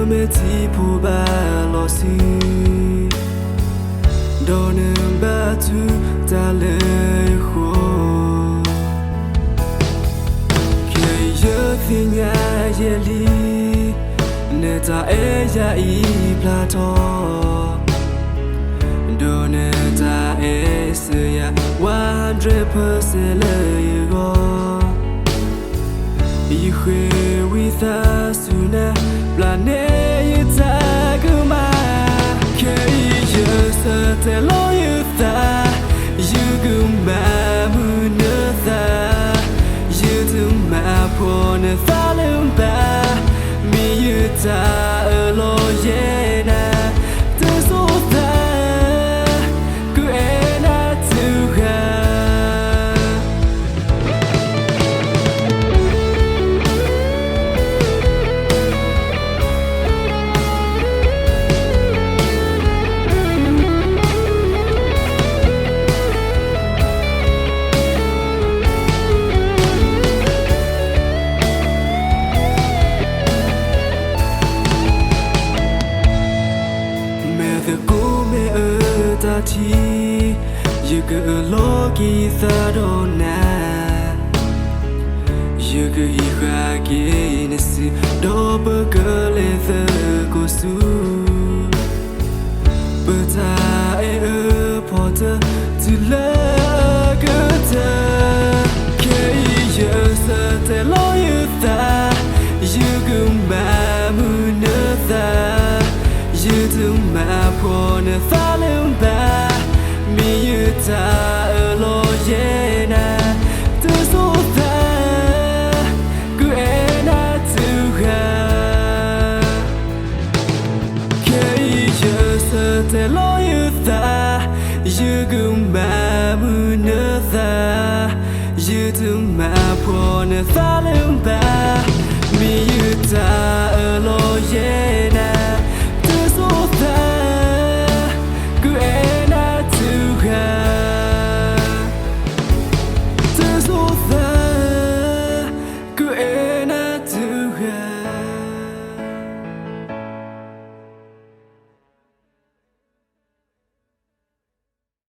me ti pu ba lo si don ba tu ta le ho ke ye thi nya ye li ne ta e ya I plato don ta e se ya 100% le go I会为他苏那planet ta kuma ke ye sa te lo you ta you kuma mu na ta you tu ma po na ta lum ba mi you ta lo ye na tu so ta ku e na tu ha ti you go logi tha do na you go I ga ge ne si do ba ga le tha ko su ba ta e po ta tu la ga ta ke you sa te lo you tha you go ma mu na tha you do ma po na tha lum ba mi you ta lo ye na tu so ta ku e na tu ha ke you sa te lo you ta you go ma mu na tha you do ma po na tha lum ba mi you ta lo ye